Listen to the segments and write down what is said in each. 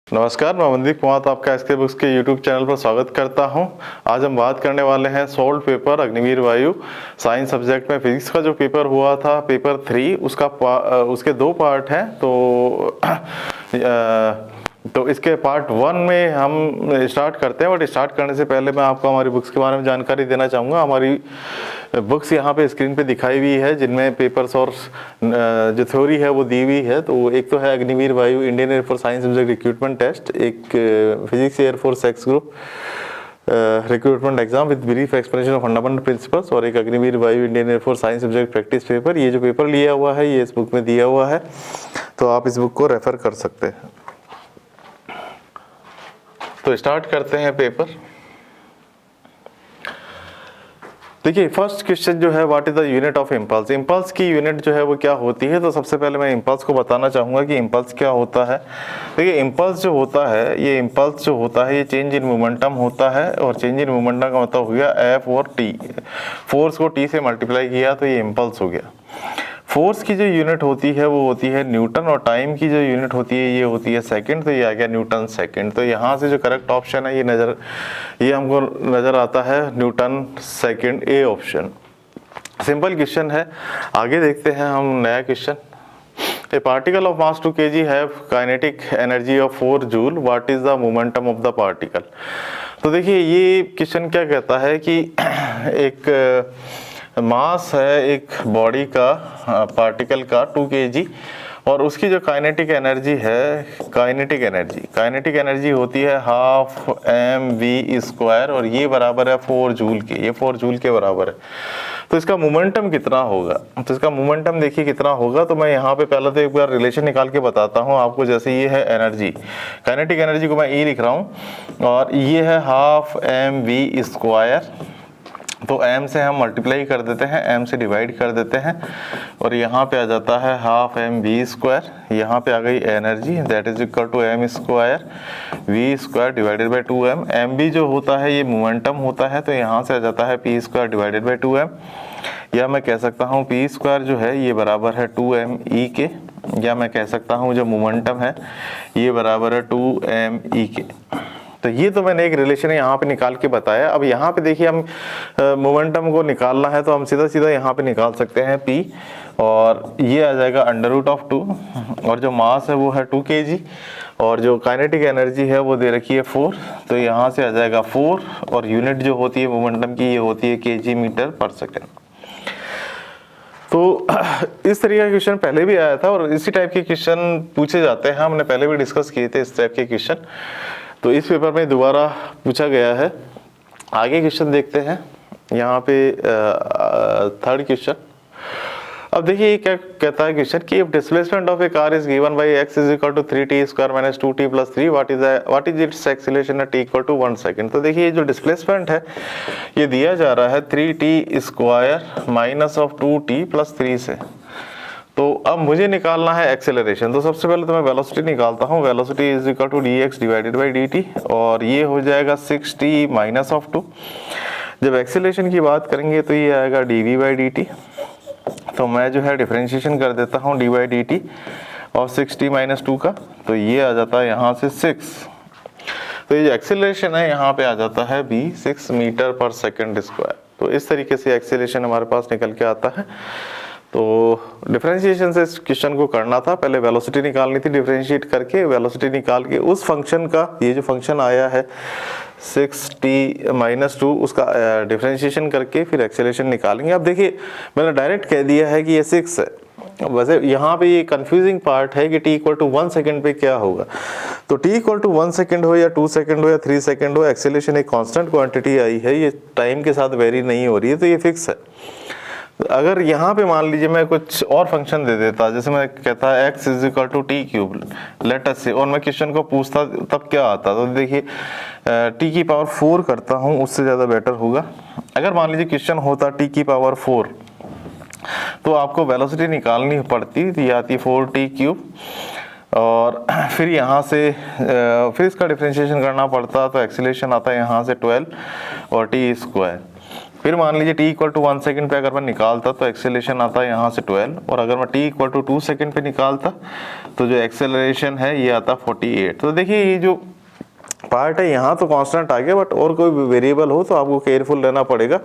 नमस्कार, मैं मनदीप कुमार आपका एसके बुक्स के यूट्यूब चैनल पर स्वागत करता हूं। आज हम बात करने वाले हैं सॉल्व पेपर अग्निवीर वायु साइंस सब्जेक्ट में फिजिक्स का जो पेपर हुआ था पेपर 3 उसके दो पार्ट हैं। तो इसके पार्ट 1 में हम स्टार्ट करते हैं। बट स्टार्ट करने से पहले मैं आपको हमारी बुक्स के बारे में जानकारी देना चाहूँगा। हमारी बुक्स यहाँ पे स्क्रीन पे दिखाई हुई है, जिनमें पेपर्स और जो थ्योरी है वो दी हुई है। तो एक तो है Agniveer Vayu Indian air force science subject recruitment test, एक physics air force X group recruitment exam with brief explanation of fundamental principles, और एक Agniveer Vayu Indian air force science subject practice paper. ये जो पेपर लिया हुआ है ये इस बुक में दिया हुआ है, तो आप इस बुक को रेफर कर सकते हैं। तो स्टार्ट करते हैं पेपर। देखिए, फर्स्ट क्वेश्चन जो है, what is the unit of impulse. Impulse की यूनिट जो है वो क्या होती है। तो सबसे पहले मैं इम्पल्स को बताना चाहूँगा कि इम्पल्स क्या होता है। देखिए, इम्पल्स जो होता है, ये इम्पल्स जो होता है ये चेंज इन मोमेंटम होता है, और चेंज इन मोमेंटम का मतलब हो गया एफ और टी। फोर्स को टी से मल्टीप्लाई किया तो ये इम्पल्स हो गया। फोर्स की जो यूनिट होती है वो होती है न्यूटन, और टाइम की जो यूनिट होती है ये होती है सेकंड। तो ये आ गया न्यूटन सेकंड। तो यहाँ से जो करेक्ट ऑप्शन है ये हमको नज़र आता है Newton second, A option. Simple question है। आगे देखते हैं हम नया question. A particle of mass 2 kg have kinetic energy of 4 joule, what is the momentum of the particle. तो देखिए, ये क्वेश्चन क्या कहता है कि एक मास है एक बॉडी का, पार्टिकल का 2 kg, और उसकी जो काइनेटिक एनर्जी है, काइनेटिक एनर्जी होती है हाफ mv², और ये बराबर है 4 जूल के। ये 4 जूल के बराबर है। तो इसका मोमेंटम कितना होगा। तो इसका मोमेंटम देखिए कितना होगा। तो मैं यहाँ पे पहले तो एक बार रिलेशन निकाल के बताता हूँ आपको। जैसे ये है एनर्जी, काइनेटिक एनर्जी को मैं E लिख रहा हूँ, और ये है हाफ mv²। तो m से हम मल्टीप्लाई कर देते हैं, m से डिवाइड कर देते हैं, और यहाँ पे आ जाता है हाफ mv²। यहाँ पे आ गई energy, that is equal to m² v² divided by 2m। mv जो होता है ये मोमेंटम होता है, तो यहाँ से आ जाता है p² डिवाइडेड बाई 2m। या मैं कह सकता हूँ p² जो है ये बराबर है 2me के, या मैं कह सकता हूँ जो मोमेंटम है ये बराबर है 2me के। तो ये तो मैंने एक रिलेशन यहाँ पे निकाल के बताया। अब यहाँ पे देखिए, हम मोमेंटम को निकालना है तो हम सीधा यहाँ पे निकाल सकते हैं P, और ये आ जाएगा √2, और जो मास है वो है 2 kg, और जो काइनेटिक एनर्जी है वो दे रखी है 4। तो यहाँ से आ जाएगा 4, और यूनिट जो होती है मोमेंटम की ये होती है kg/s। तो इस तरीके का क्वेश्चन पहले भी आया था, और इसी टाइप के क्वेश्चन पूछे जाते हैं। हमने पहले भी डिस्कस किए थे इस टाइप के क्वेश्चन, तो इस पेपर में दोबारा पूछा गया है। आगे क्वेश्चन देखते हैं। यहाँ पे थर्ड क्वेश्चन। अब देखिए ये क्या कहता है क्वेश्चन कि if displacement of a car is given by x is equal to 3t² - 2t + 3, what is its acceleration at t equal to 1 second. तो देखिए, ये जो डिस्प्लेसमेंट है ये दिया जा रहा है 3t² माइनस ऑफ 2t + 3 से। तो अब मुझे निकालना है एक्सेलरेशन। तो सबसे पहले तो मैं वेलोसिटी निकालता हूँ। Velocity is equal to dx divided by dt, और ये हो जाएगा 6t माइनस ऑफ 2। जब एक्सेलरेशन की बात करेंगे तो ये आएगा dv/dt। तो मैं जो है डिफरेंशिएशन कर देता हूँ d/dt और 6t माइनस 2 का, तो ये आ जाता है यहाँ से 6। तो ये जो एक्सेलरेशन है यहाँ पे आ जाता है b 6 मीटर/s²। तो इस तरीके से एक्सेलरेशन हमारे पास निकल के आता है। तो डिफरेंशिएशन से इस क्वेश्चन को करना था, पहले वेलोसिटी निकालनी थी, डिफरेंशिएट करके वेलोसिटी निकाल के उस फंक्शन का, ये जो फंक्शन आया है 6t माइनस 2, उसका डिफरेंशिएशन करके फिर एक्सेलरेशन निकालेंगे। अब देखिए, मैंने डायरेक्ट कह दिया है कि ये 6 है। वैसे यहाँ पे ये कंफ्यूजिंग पार्ट है कि t इक्वल टू 1 सेकंड पे क्या होगा। तो t इक्वल टू 1 सेकंड हो या 2 सेकंड हो या 3 सेकंड हो, एक्सेलरेशन एक कांस्टेंट क्वांटिटी आई है, ये टाइम के साथ वेरी नहीं हो रही है, तो ये फिक्स है। अगर यहाँ पे मान लीजिए मैं कुछ और फंक्शन दे देता, जैसे मैं कहता है x is equal to t³ let us say, और मैं क्वेश्चन को पूछता तब क्या आता। तो देखिए, t की पावर 4 करता हूँ, उससे ज़्यादा बेटर होगा। अगर मान लीजिए क्वेश्चन होता t की पावर 4, तो आपको वेलोसिटी निकालनी पड़ती, तो ये आती 4t³, और फिर यहाँ से फिर इसका डिफरेंशिएशन करना पड़ता, तो एक्सीलरेशन आता है यहाँ से 12 और t²। फिर मान लीजिए t इक्वल टू 1 सेकेंड पे अगर मैं निकालता तो एक्सेलरेशन आता है यहाँ से 12, और अगर मैं t इक्वल टू 2 सेकेंड पे निकालता तो जो एक्सेलरेशन है ये आता 48। तो देखिए ये जो पार्ट है यहाँ तो कांस्टेंट आ गया, बट और कोई वेरिएबल हो तो आपको केयरफुल रहना पड़ेगा।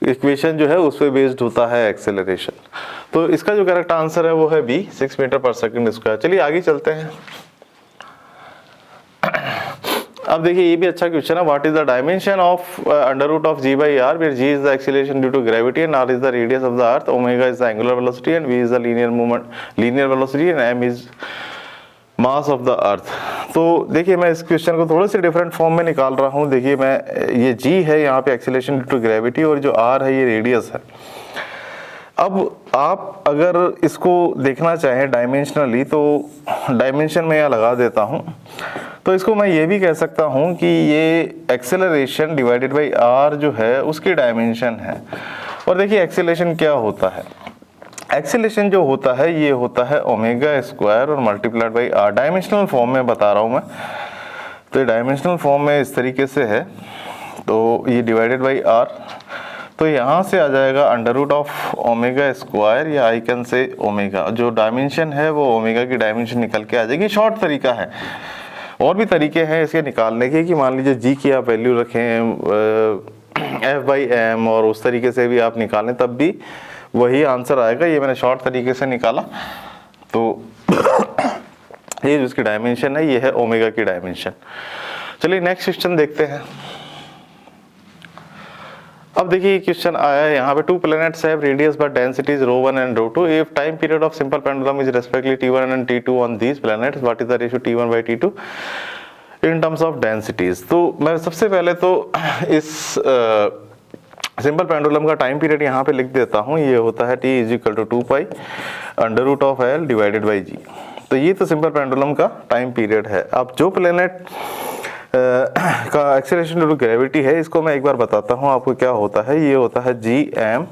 इक्वेशन जो है उस पर बेस्ड होता है एक्सेलरेशन। तो इसका जो करेक्ट आंसर है वो है B, 6 metre per second square. चलिए आगे चलते हैं। अब देखिए ये भी अच्छा क्वेश्चन है। What is the dimension of under root of G by R, where G is the acceleration due to gravity and R is the radius of the earth, omega is the angular velocity and V is the linear movement, linear velocity and M is mass of the earth. तो देखिए मैं इस question को थोड़े से different form में निकाल रहा हूँ। देखिए मैं ये जी है यहाँ पे एक्सीलरेशन ड्यू टू ग्रेविटी, और जो आर है ये रेडियस है। अब आप अगर इसको देखना चाहें डायमेंशनली तो डायमेंशन में यहाँ लगा देता हूँ। तो इसको मैं ये भी कह सकता हूँ कि ये एक्सेलरेशन डिवाइडेड बाई आर जो है उसकी डायमेंशन है। और देखिए एक्सेलरेशन क्या होता है, एक्सेलरेशन जो होता है ये होता है ओमेगा स्क्वायर और multiplied by R. Dimensional form में बता रहा हूँ मैं, तो ये डायमेंशनल फॉर्म में इस तरीके से है। तो ये डिवाइडेड बाई आर, तो यहाँ से आ जाएगा under root of omega square, या आई कैन से ओमेगा। जो डायमेंशन है वो ओमेगा की डायमेंशन निकल के आ जाएगी। शॉर्ट तरीका है, और भी तरीके हैं इसके निकालने के, कि मान लीजिए जी की आप वैल्यू रखें एफ बाई एम, और उस तरीके से भी आप निकालें तब भी वही आंसर आएगा। ये मैंने शॉर्ट तरीके से निकाला। तो ये जो इसकी डायमेंशन है ये है ओमेगा की डायमेंशन। चलिए नेक्स्ट क्वेश्चन देखते हैं। अब देखिए क्वेश्चन आया है यहाँ पे, two planets have radius but densities ρ1 and ρ2 if time period of simple pendulum is respectively t1 and t2 on these planets, what is the ratio t1 by t2 in terms of densities. तो मैं सबसे पहले तो इस simple pendulum का time period यहाँ पे लिख देता हूँ। ये होता है t is equal to 2 pi under root of l divided by g। तो ये तो सिंपल पेंडुलम का टाइम पीरियड है। अब जो प्लैनेट का एक्सेलरेशन ड्यू टू ग्रेविटी है, इसको मैं एक बार बताता हूँ आपको क्या होता है। ये होता है G M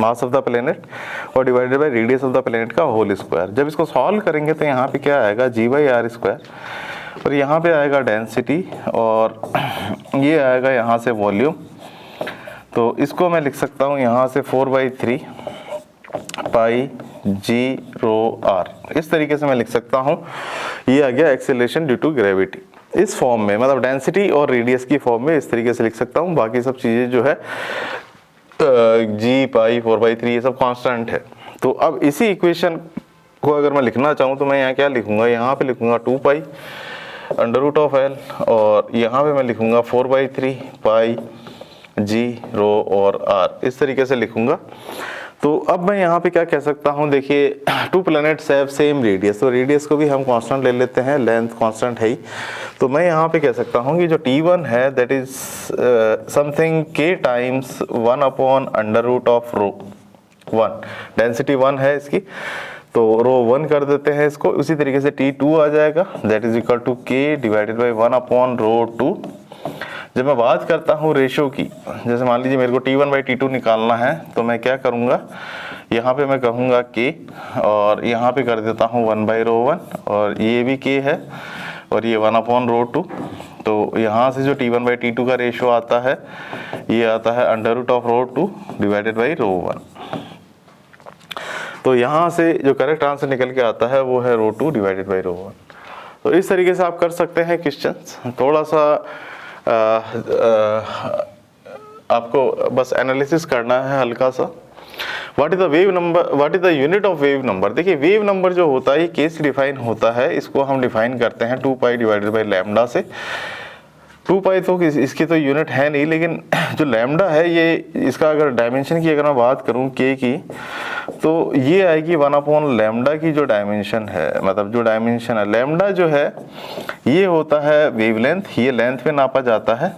mass of the planet और divided by radius of the planet का होल स्क्वायर। जब इसको सॉल्व करेंगे तो यहाँ पे क्या आएगा, जी बाई आर स्क्वायर, और यहाँ पे आएगा डेंसिटी, और ये आएगा यहाँ से वॉल्यूम। तो इसको मैं लिख सकता हूँ यहाँ से 4/3 पाई जी रो आर, इस तरीके से मैं लिख सकता हूँ। ये आ गया एक्सेलरेशन ड्यू टू ग्रेविटी इस फॉर्म में, मतलब डेंसिटी और रेडियस की फॉर्म में इस तरीके से लिख सकता हूँ। बाकी सब चीज़ें जो है जी पाई 4/3 ये सब कांस्टेंट है। तो अब इसी इक्वेशन को अगर मैं लिखना चाहूँ तो मैं यहाँ क्या लिखूंगा, यहाँ पे लिखूंगा 2 pi under root of L, और यहाँ पे मैं लिखूंगा 4/3 पाई जी रो और आर, इस तरीके से लिखूंगा। तो अब मैं यहाँ पे क्या कह सकता हूँ, देखिए to planets have same radius, तो रेडियस को भी हम कांस्टेंट ले लेते हैं, लेंथ कांस्टेंट है ही। तो मैं यहाँ पे कह सकता हूँ कि जो t1 है that is something k times 1 upon under root of rho 1, density 1 है इसकी, तो रो 1 कर देते हैं इसको। उसी तरीके से t2 आ जाएगा that is equal to k divided by 1 upon rho 2। जब मैं बात करता हूँ रेशो की, जैसे मान लीजिए मेरे को t1 बाई t2 निकालना है, तो मैं क्या करूँगा, यहाँ पे मैं कहूँगा k, और यहाँ पे कर देता हूँ 1 बाई रो 1, और ये भी k है, और ये 1 अपॉन रो 2। तो यहाँ से जो t1 बाई t2 का रेशो आता है ये आता है under root of rho 2 divided by rho 1। तो यहाँ से जो करेक्ट आंसर निकल के आता है वो है रो 2 डिवाइडेड बाई रो 1। तो इस तरीके से आप कर सकते हैं क्वेश्चंस। थोड़ा सा आपको बस एनालिसिस करना है हल्का सा। What is the wave number, what is the unit of wave number. देखिए वेव नंबर जो होता है ये कैसे डिफाइन होता है, इसको हम डिफाइन करते हैं 2 पाई डिवाइडेड बाई लैम्डा से। 2 पाई तो इसकी तो यूनिट है नहीं, लेकिन जो लैम्डा है ये, इसका अगर डायमेंशन की अगर मैं बात करूं के की, तो ये आएगी 1 अपॉन लैम्डा की जो डायमेंशन है, मतलब जो डायमेंशन है लैम्डा जो है ये होता है वेवलेंथ, ये लेंथ पे नापा जाता है।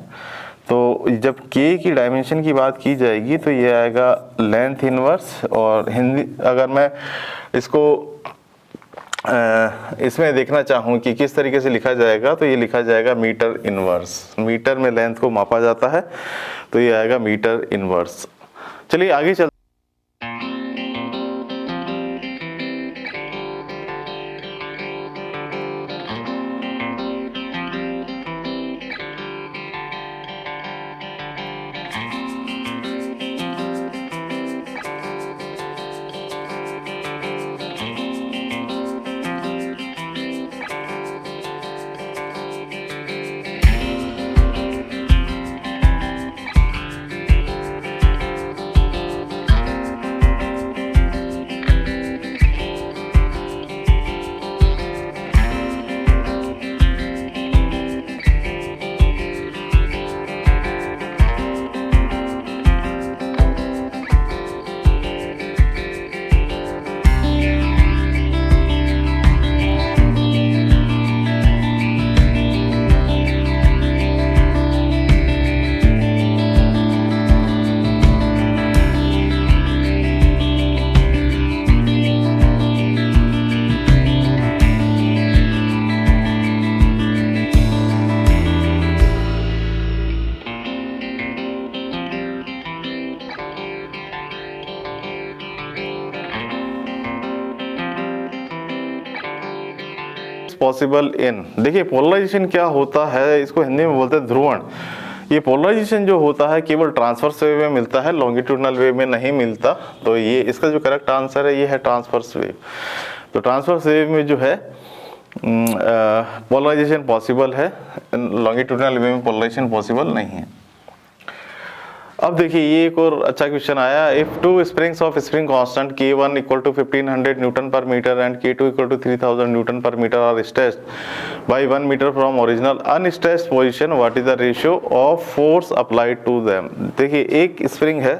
तो जब k की डायमेंशन की बात की जाएगी तो ये आएगा लेंथ इनवर्स, और हिंदी अगर मैं इसको इसमें देखना चाहूँ कि किस तरीके से लिखा जाएगा, तो ये लिखा जाएगा मीटर इनवर्स। मीटर में लेंथ को मापा जाता है, तो ये आएगा मीटर इनवर्स। चलिए आगे चल। पॉसिबल इन, देखिए पोलराइजेशन क्या होता है, इसको हिंदी में बोलते हैं ध्रुवण। ये पोलराइजेशन जो होता है केवल ट्रांसवर्स वेव में मिलता है, लॉन्गिट्यूडनल वेव में नहीं मिलता। तो ये इसका जो करेक्ट आंसर है ये है ट्रांसवर्स वेव। तो ट्रांसवर्स वेव में जो है पोलराइजेशन पॉसिबल है, लॉन्गिट्यूडनल वेव में पोलराइजेशन पॉसिबल नहीं है। अब देखिए ये एक और अच्छा क्वेश्चन आया, if two springs of spring constant K1 equal to 1500 newton per metre and K2 equal to 3000 newton per metre are stretched by 1 metre from original unstretched position, what is the ratio of force applied to them. देखिए एक spring है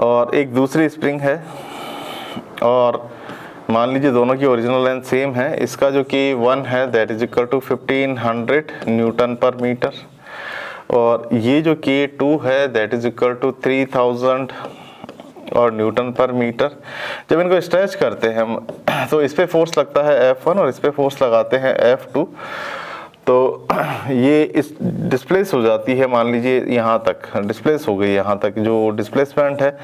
और एक दूसरी spring है, और मान लीजिए दोनों की ओरिजिनल लेंथ सेम है। इसका जो K1 है that is equal to 1500 newton per metre, और ये जो K2 है दैट इज इक्वल टू 3000 और न्यूटन पर मीटर। जब इनको स्ट्रेच करते हैं हम तो इस पे फोर्स लगता है F1 और इस पे फोर्स लगाते हैं F2, तो ये इस डिस्प्लेस हो जाती है, मान लीजिए यहाँ तक डिस्प्लेस हो गई, यहाँ तक जो डिस्प्लेसमेंट है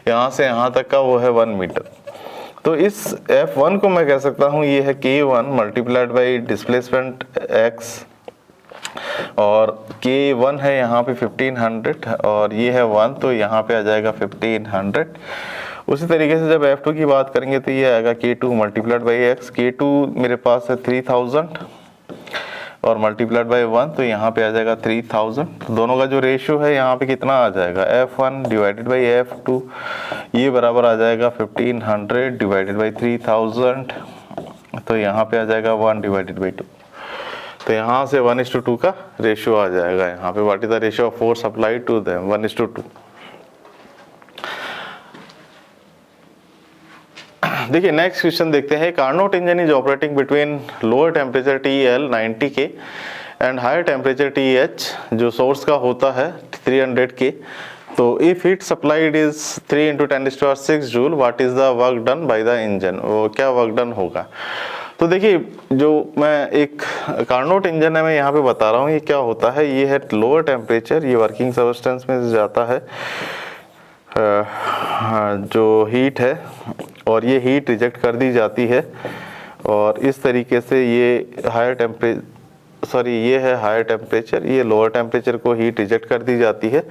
यहाँ से यहाँ तक का वो है 1 मीटर। तो इस F1 को मैं कह सकता हूँ ये है K1 multiplied by displacement x, और K1 है यहाँ पे 1500 और ये है 1, तो यहाँ पे आ जाएगा 1500। उसी तरीके से जब F2 की बात करेंगे तो ये आएगा K2 multiplied by x। K2 मेरे पास है 3000 और मल्टीप्लाइड बाई 1, तो यहाँ पे आ जाएगा 3000। तो दोनों का जो रेशियो है यहाँ पे कितना आ जाएगा, F1 डिवाइडेड बाई F2, ये बराबर आ जाएगा 1500 डिवाइडेड बाई 3000, तो यहाँ पे आ जाएगा 1 डिवाइडेड बाई 2। तो यहाँ से 1:2 का रेशियो आ जाएगा यहाँ पे, what is the ratio of force applied to them, 1:2। देखिए नेक्स्ट क्वेश्चन देखते हैं, Carnot engine is operating between lower temperature TL 90 K and higher temperature TH जो सोर्स का होता है 300 K। तो if heat supplied is 3 × 10⁶ joule, what is the work done by the engine, वो क्या वर्क डन होगा। तो देखिए जो मैं एक कार्नोट इंजन है मैं यहाँ पे बता रहा हूँ, ये क्या होता है, ये है लोअर टेम्परेचर, ये वर्किंग सबस्टेंस में जाता है जो हीट है, और ये हीट रिजेक्ट कर दी जाती है, और इस तरीके से ये हायर टेम्परेचर ये है हायर टेम्परेचर, ये लोअर टेम्परेचर को हीट रिजेक्ट कर दी जाती है,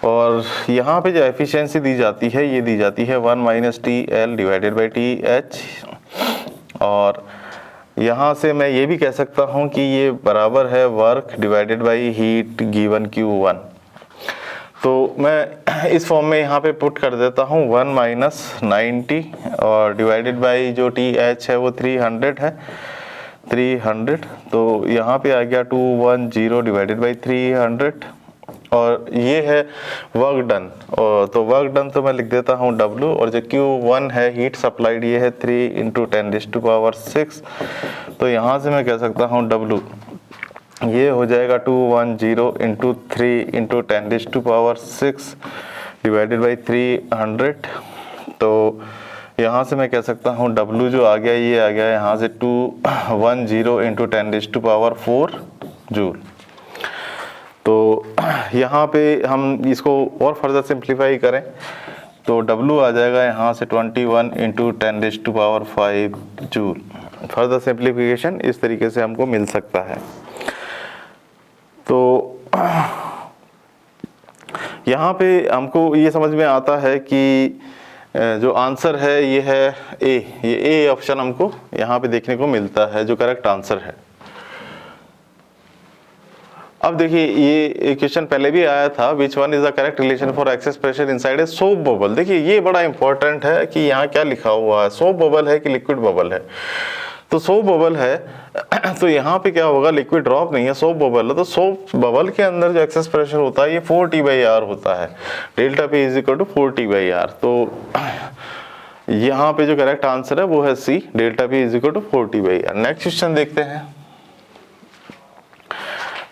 और यहाँ पे जो एफिशिएंसी दी जाती है ये दी जाती है 1 - TL डिवाइडेड बाई TH। और यहाँ से मैं ये भी कह सकता हूँ कि ये बराबर है work divided by heat given Q1। तो मैं इस फॉर्म में यहाँ पे पुट कर देता हूँ 1 - 90 और डिवाइडेड बाई जो TH है वो 300 है, 300। तो यहाँ पे आ गया 210 डिवाइडेड बाई 300, और ये है वर्क डन। और तो वर्क डन तो मैं लिख देता हूँ W, और जो Q1 है हीट सप्लाइड ये है 3 × 10⁶। तो यहाँ से मैं कह सकता हूँ W ये हो जाएगा 210 × 3 × 10⁶ डिवाइडेड बाई 300। तो यहाँ से मैं कह सकता हूँ W जो आ गया ये आ गया यहाँ से 210 × 10⁴ जूल। तो यहाँ पे हम इसको और फर्दर सिंप्लीफाई करें तो W आ जाएगा यहाँ से 21 × 10⁵ जूल। फर्दर सिंप्लीफिकेशन इस तरीके से हमको मिल सकता है। तो यहाँ पे हमको ये समझ में आता है कि जो आंसर है ये है A, ये A ऑप्शन हमको यहाँ पे देखने को मिलता है जो करेक्ट आंसर है। अब देखिए ये क्वेश्चन पहले भी आया था, which one is the correct relation for excess pressure inside a soap bubble. देखिए ये बड़ा इंपॉर्टेंट है कि यहाँ क्या लिखा हुआ है, सोप बबल है कि लिक्विड बबल है। तो सोप बबल है तो यहाँ पे क्या होगा, लिक्विड ड्रॉप नहीं है, सोप बबल है। तो सोप बबल के अंदर जो एक्सेस प्रेशर होता है ये 4T/R होता है, डेल्टा P = 4T/R। तो यहाँ पे जो करेक्ट आंसर है वो है C, delta P = 4T/R। Next question देखते हैं।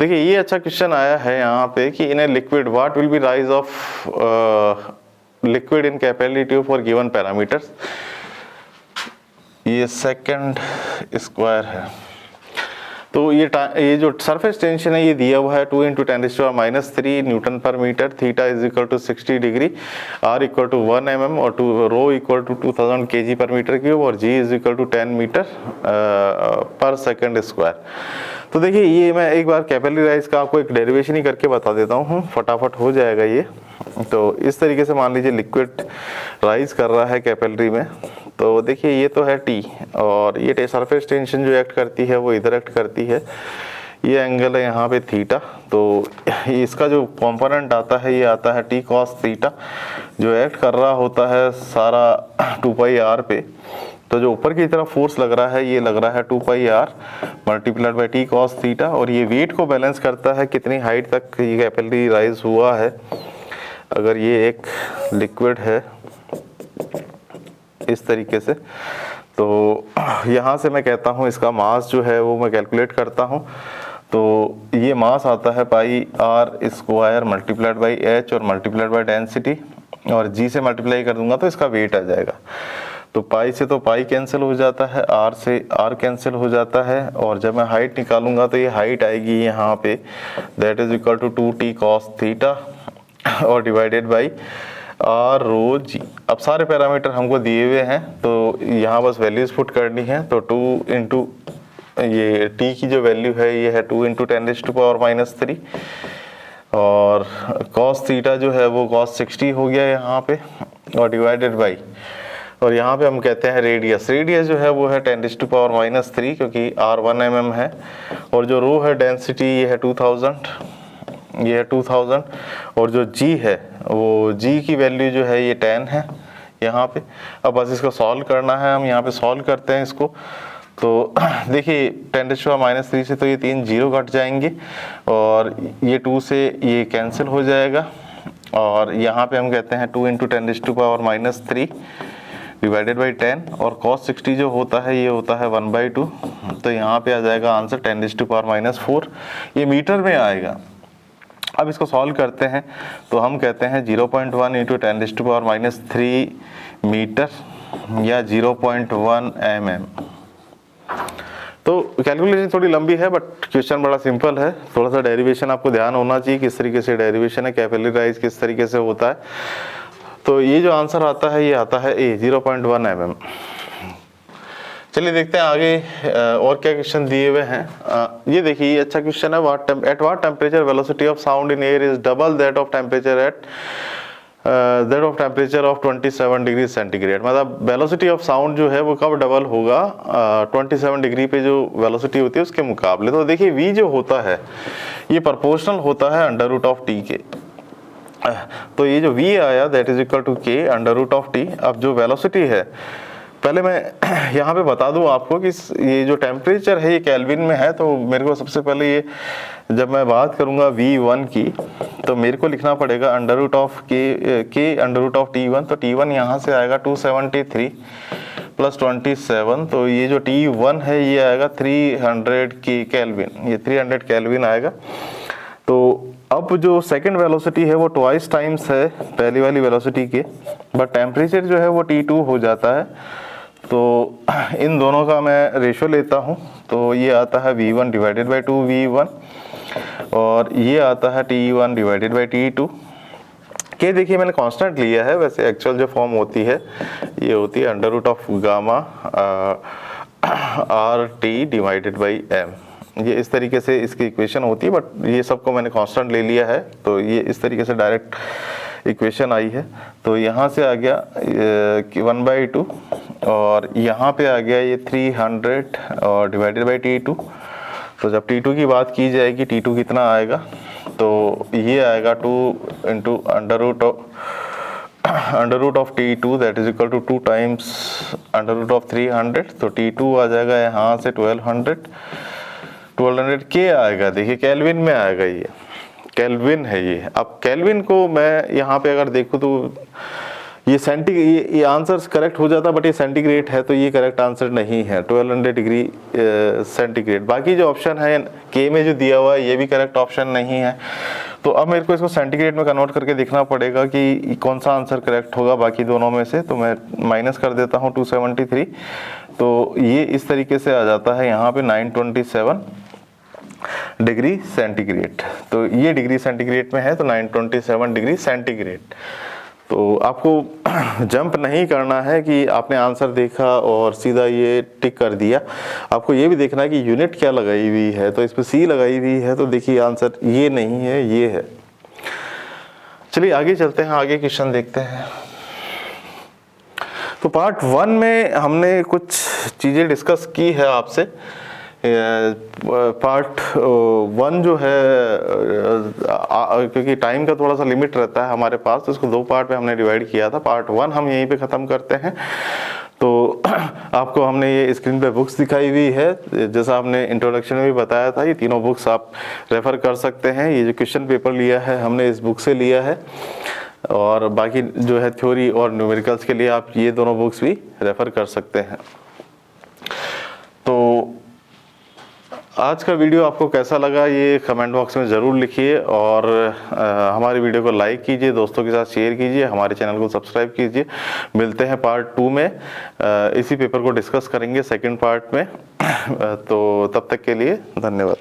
देखिए ये अच्छा क्वेश्चन आया है यहाँ पे कि in a liquid what will be rise of liquid in capillary for given parameters. ये सेकंड स्क्वायर है। तो ये जो सरफेस टेंशन है ये दिया हुआ है 2 × 10⁻³ newton per metre, theta is equal to 60 degree, R equal to 1 mm और rho equal to 2000 kg per metre cube और g is equal to 10 metre per second square. तो देखिए ये मैं एक बार कैपिलरी राइज का आपको एक डेरिवेशन ही करके बता देता हूँ, फटाफट हो जाएगा ये। तो इस तरीके से मान लीजिए लिक्विड राइज कर रहा है कैपिलरी में, तो देखिए ये तो है T और ये सरफेस टेंशन जो एक्ट करती है वो इधर एक्ट करती है, ये एंगल है यहाँ पे थीटा। तो इसका जो कंपोनेंट आता है ये आता है T cos थीटा, जो एक्ट कर रहा होता है सारा 2πr पे। तो जो ऊपर की तरफ फोर्स लग रहा है ये लग रहा है 2πr multiplied by T cos theta, और ये वेट को बैलेंस करता है कितनी हाइट तक ये कैपिलरी राइज हुआ है। अगर ये एक लिक्विड है इस तरीके से, तो यहाँ से मैं कहता हूँ इसका मास जो है वो मैं कैलकुलेट करता हूँ। तो ये मास आता है πr² मल्टीप्लाइड बाई h और मल्टीप्लाइड बाई डेंसिटी, और g से मल्टीप्लाई कर दूंगा तो इसका वेट आ जाएगा। तो पाई से तो पाई कैंसिल हो जाता है, r से r कैंसिल हो जाता है, और जब मैं हाइट निकालूंगा तो ये हाइट आएगी यहाँ पे, that is equal to 2T cos theta और divided by R rho g. अब सारे पैरामीटर हमको दिए हुए हैं तो यहाँ बस वैल्यूज पुट करनी है। तो 2 इंटू ये t की जो वैल्यू है ये है 2 × 10⁻³ और cos थीटा जो है वो cos 60 हो गया यहाँ पे, और डिवाइडेड बाई, और यहाँ पे हम कहते हैं रेडियस जो है वो है 10⁻³ क्योंकि r 1 mm है, और जो रो है डेंसिटी ये है 2000, ये है 2000, और जो g है वो g की वैल्यू जो है ये 10 है यहाँ पे। अब बस इसको सॉल्व करना है, हम यहाँ पे सॉल्व करते हैं इसको। तो देखिए 10⁻³ से तो ये 3 जीरो कट जाएंगे और ये 2 से ये कैंसिल हो जाएगा, और यहाँ पे हम कहते हैं 2 × 10⁻³ डिवाइडेड बाई 10, और cos 60 जो होता है ये होता है 1/2। तो यहाँ पे आ जाएगा आंसर 10⁻⁴, ये मीटर में आएगा। अब इसको सॉल्व करते हैं तो हम कहते हैं 0.1 × 10⁻³ मीटर या 0.1 mm। तो कैलकुलेशन थोड़ी लंबी है बट क्वेश्चन बड़ा सिंपल है। थोड़ा सा डेरिवेशन आपको ध्यान होना चाहिए किस तरीके से डेरिवेशन है, कैपिलरी राइज किस तरीके से होता है। तो ये जो आंसर आता है ये आता है A 0.1 mm। चलिए देखते हैं आगे और क्या क्वेश्चन दिए हुए हैं। ये देखिए ये अच्छा क्वेश्चन है, at what temperature velocity of sound in air is double that of temperature at temperature of 27 degree centigrade. मतलब वेलोसिटी ऑफ साउंड जो है वो कब डबल होगा 27 डिग्री पे जो वेलोसिटी होती है उसके मुकाबले। तो देखिए v जो होता है ये प्रोपोर्शनल होता है √t के। तो ये जो v आया that is equal to k √t। अब जो वेलोसिटी है पहले मैं यहाँ पे बता दूँ आपको कि ये जो टेम्परेचर है ये केल्विन में है। तो मेरे को सबसे पहले ये जब मैं बात करूँगा V1 की तो मेरे को लिखना पड़ेगा k √T1। तो T1 यहाँ से आएगा 273 + 27। तो ये जो T1 है ये आएगा 300 केल्विन, ये 300 केल्विन आएगा। तो अब जो सेकंड वेलोसिटी है वो ट्वाइस टाइम्स है पहली वाली वेलोसिटी के, बट टेम्परेचर जो है वो T2 हो जाता है। तो इन दोनों का मैं रेशो लेता हूँ तो ये आता है V1 डिवाइडेड बाई 2V1 और ये आता है T1 डिवाइडेड बाई T2 के। देखिए मैंने कांस्टेंट लिया है, वैसे एक्चुअल जो फॉर्म होती है ये होती है √γ RT डिवाइडेड बाई m। ये इस तरीके से इसकी इक्वेशन होती है, बट ये सबको मैंने कांस्टेंट ले लिया है तो ये इस तरीके से डायरेक्ट इक्वेशन आई है। तो यहाँ से आ गया 1/2 और यहाँ पे आ गया ये 300 और डिवाइडेड बाई T2। तो जब T2 की बात की जाएगी T2 कितना आएगा तो ये आएगा 2 × √T2 that is equal to 2 times √300। तो T2 आ जाएगा यहाँ से 1200 के आएगा। देखिए केल्विन में आएगा, ये केल्विन है ये। अब केल्विन को मैं यहाँ पे अगर देखूँ तो ये ये आंसर करेक्ट हो जाता, बट ये सेंटीग्रेड है तो ये करेक्ट आंसर नहीं है 1200 डिग्री सेंटीग्रेड। बाकी जो ऑप्शन है के में जो दिया हुआ है ये भी करेक्ट ऑप्शन नहीं है। तो अब मेरे को इसको सेंटीग्रेड में कन्वर्ट करके देखना पड़ेगा कि कौन सा आंसर करेक्ट होगा बाकी दोनों में से। तो मैं माइनस कर देता हूँ 273। तो ये इस तरीके से आ जाता है यहाँ पे 927 डिग्री सेंटीग्रेड। तो ये डिग्री सेंटीग्रेड में है, तो 927 डिग्री सेंटीग्रेड। तो आपको जंप नहीं करना है कि आपने आंसर देखा और सीधा ये टिक कर दिया। आपको ये भी देखना है कि यूनिट क्या लगाई हुई है। तो इस पर सी लगाई हुई है, तो देखिए आंसर ये नहीं है, ये है। चलिए आगे चलते हैं, आगे क्वेश्चन देखते हैं। तो पार्ट 1 में हमने कुछ चीज़ें डिस्कस की है आपसे। पार्ट 1 जो है क्योंकि टाइम का थोड़ा सा लिमिट रहता है हमारे पास, तो इसको 2 पार्ट में हमने डिवाइड किया था। पार्ट 1 हम यहीं पे ख़त्म करते हैं। तो आपको हमने ये स्क्रीन पे बुक्स दिखाई हुई है, जैसा हमने इंट्रोडक्शन में भी बताया था। ये तीनों बुक्स आप रेफ़र कर सकते हैं। ये जो क्वेश्चन पेपर लिया है हमने इस बुक से लिया है, और बाकी जो है थ्योरी और न्यूमेरिकल्स के लिए आप ये दोनों बुक्स भी रेफ़र कर सकते हैं। तो आज का वीडियो आपको कैसा लगा ये कमेंट बॉक्स में ज़रूर लिखिए, और हमारी वीडियो को लाइक कीजिए, दोस्तों के साथ शेयर कीजिए, हमारे चैनल को सब्सक्राइब कीजिए। मिलते हैं पार्ट 2 में, इसी पेपर को डिस्कस करेंगे सेकंड पार्ट में। तो तब तक के लिए धन्यवाद।